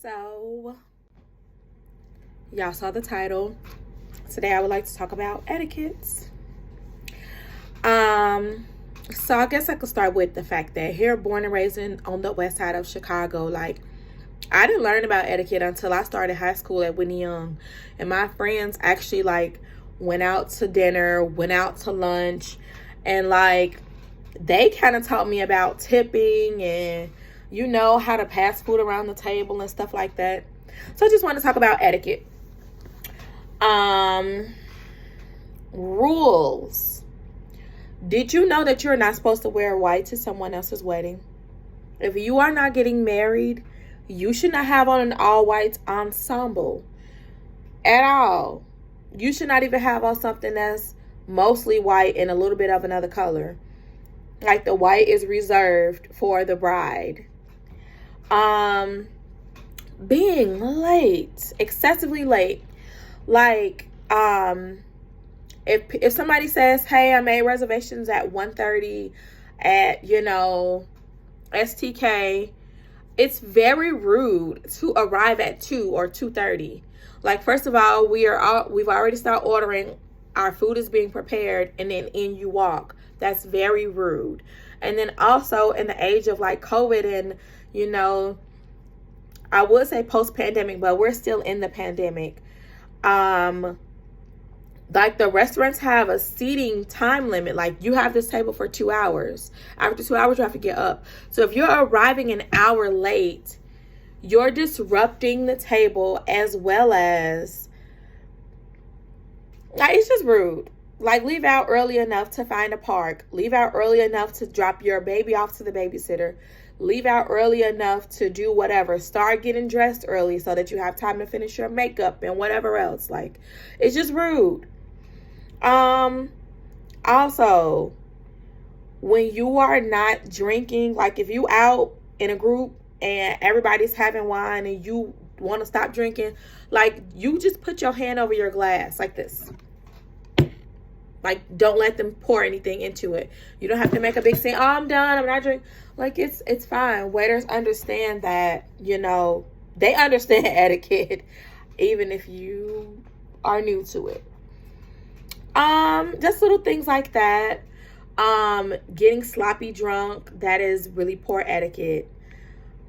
So, y'all saw the title. Today I would like to talk about etiquettes. So I guess I could start with the fact that here, born and raised on the west side of Chicago, like, I didn't learn about etiquette until I started high school at Whitney Young. And my friends actually, like, went out to dinner, went out to lunch, and, like, they kind of taught me about tipping and, how to pass food around the table and stuff like that. So I just want to talk about etiquette. Rules. Did you know that you're not supposed to wear white to someone else's wedding? If you are not getting married, you should not have on an all-white ensemble at all. You should not even have on something that's mostly white and a little bit of another color. Like, the white is reserved for the bride. Being late, excessively late. Like, if somebody says, hey, I made reservations at 1:30 at, STK, it's very rude to arrive at 2 or 2:30. Like, first of all, we've already started ordering. Our food is being prepared, and then in you walk. That's very rude. And then also in the age of like COVID and, I would say post-pandemic, but we're still in the pandemic. Like, the restaurants have a seating time limit. Like, you have this table for 2 hours. After 2 hours, you have to get up. So if you're arriving an hour late, you're disrupting the table, as well as, like, it's just rude. Like, leave out early enough to find a park. Leave out early enough to drop your baby off to the babysitter. Leave out early enough to do whatever. Start getting dressed early so that you have time to finish your makeup and whatever else. Like, it's just rude. Also, when you are not drinking, like, if you out in a group and everybody's having wine and you want to stop drinking, like, you just put your hand over your glass like this. Like, don't let them pour anything into it. You don't have to make a big scene. Oh, I'm done. I'm not drinking. Like, it's fine. Waiters understand that, they understand etiquette, even if you are new to it. Just little things like that. Getting sloppy drunk, that is really poor etiquette.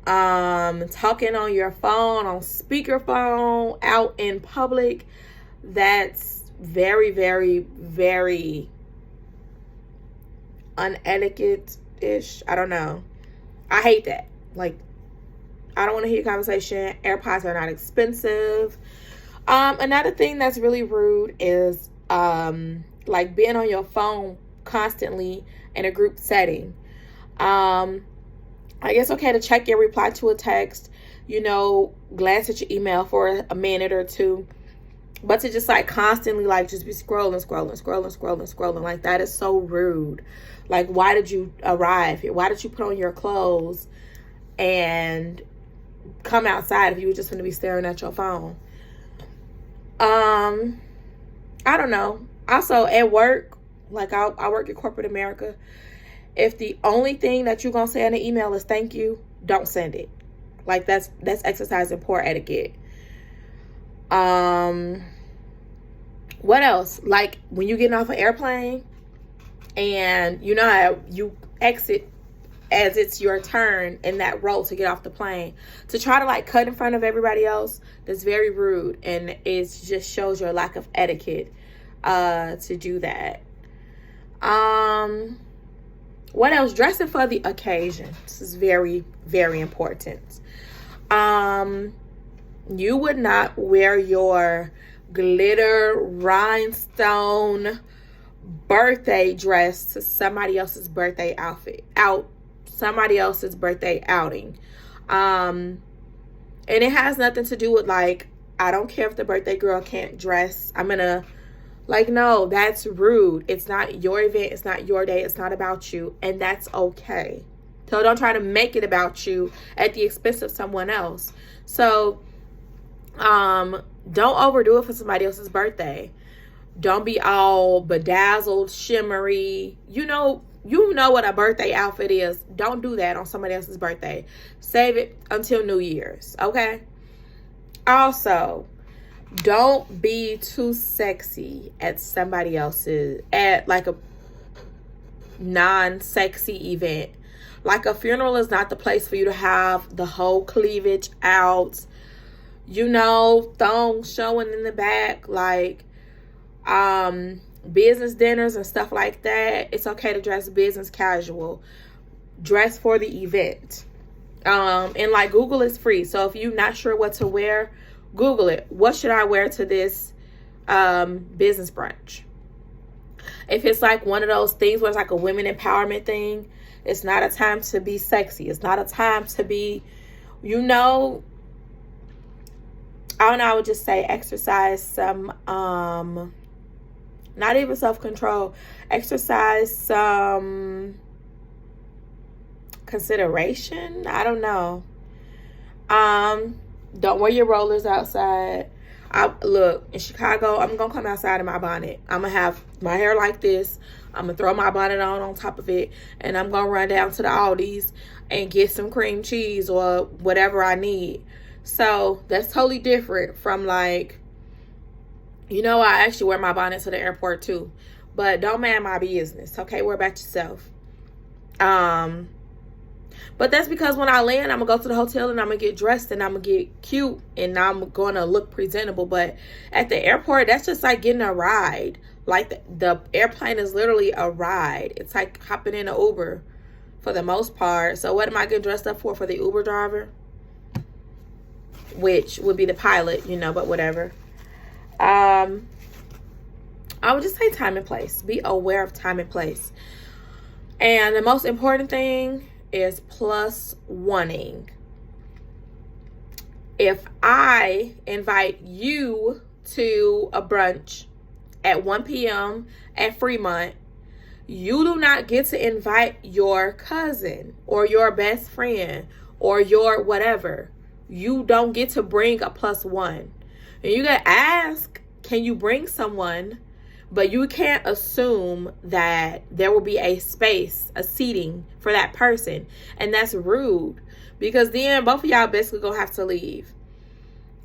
Talking on your phone, on speakerphone, out in public, that's very, very, very unetiquette-ish. I don't know. I hate that. Like, I don't want to hear conversation. AirPods are not expensive. Another thing that's really rude is like being on your phone constantly in a group setting. I guess okay to check your reply to a text, glance at your email for a minute or two. But to just, like, constantly, like, just be scrolling. Like, that is so rude. Like, why did you arrive here? Why did you put on your clothes and come outside if you were just going to be staring at your phone? I don't know. Also, at work, like, I work in corporate America. If the only thing that you're going to say in the email is thank you, don't send it. Like, that's exercising poor etiquette. What else? Like, when you getting off an airplane and you know how you exit as it's your turn in that row to get off the plane, to try to, like, cut in front of everybody else, that's very rude, and it just shows your lack of etiquette to do that. What else? Dressing for the occasion. This is very, very important. You would not wear your glitter rhinestone birthday dress to somebody else's birthday somebody else's birthday outing. And it has nothing to do with, like, I don't care if the birthday girl can't dress. No, that's rude. It's not your event. It's not your day. It's not about you. And that's okay. So don't try to make it about you at the expense of someone else. So, don't overdo it for somebody else's birthday. Don't be all bedazzled, shimmery. You know what a birthday outfit is. Don't do that on somebody else's birthday. Save it until New Year's, okay? Also, don't be too sexy at somebody else's, at like a non-sexy event. Like a funeral is not the place for you to have the whole cleavage out, you know, thong showing in the back. Like business dinners and stuff like that, it's okay to dress business casual. Dress for the event. And like Google is free, so if you're not sure what to wear, Google it. What should I wear to this business brunch? If it's like one of those things where it's like a women empowerment thing, it's not a time to be sexy. It's not a time to be, you know, I don't know, I would just say exercise some, not even self-control, exercise some consideration. I don't know. Don't wear your rollers outside. Look, in Chicago, I'm gonna come outside in my bonnet. I'm gonna have my hair like this. I'm gonna throw my bonnet on top of it, and I'm gonna run down to the Aldi's and get some cream cheese or whatever I need. So that's totally different from like, you know, I actually wear my bonnet to the airport too, but don't mind my business. Okay, worry about yourself. But that's because when I land, I'm going to go to the hotel and I'm going to get dressed and I'm going to get cute and I'm going to look presentable. But at the airport, that's just like getting a ride. Like the airplane is literally a ride. It's like hopping in an Uber for the most part. So what am I getting dressed up for the Uber driver? Which would be the pilot, you know, but whatever. I would just say time and place. Be aware of time and place. And the most important thing is plus oneing. If I invite you to a brunch at 1 p.m. at Fremont, you do not get to invite your cousin or your best friend or your whatever. You don't get to bring a plus one. And you gotta ask, can you bring someone? But you can't assume that there will be a space, a seating for that person. And that's rude. Because then both of y'all basically gonna have to leave.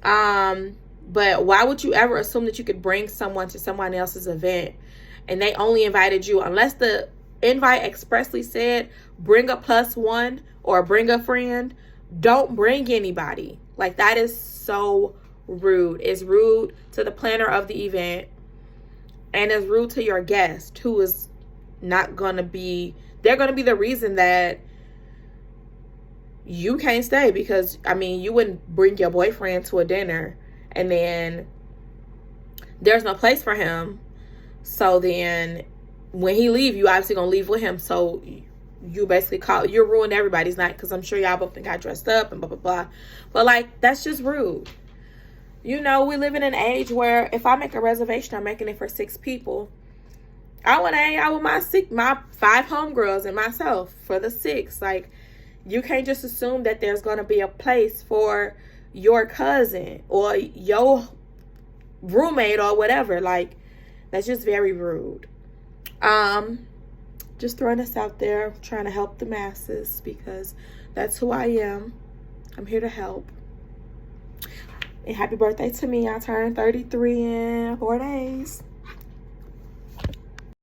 But why would you ever assume that you could bring someone to someone else's event and they only invited you? Unless the invite expressly said, bring a plus one or bring a friend. Don't bring anybody. Like, that is so rude. It's rude to the planner of the event. And it's rude to your guest, who is not going to be, they're going to be the reason that you can't stay. Because, I mean, you wouldn't bring your boyfriend to a dinner and then there's no place for him. So then when he leave, you obviously going to leave with him. So you basically you're ruining everybody's night, because I'm sure y'all both got dressed up and blah, blah, blah. But, like, that's just rude. You know, we live in an age where if I make a reservation, I'm making it for 6 people. I want to hang out with my 5 homegirls and myself for the 6. Like, you can't just assume that there's going to be a place for your cousin or your roommate or whatever. Like, that's just very rude. Just throwing this out there, trying to help the masses, because that's who I am. I'm here to help. And happy birthday to me. I turned 33 in 4 days.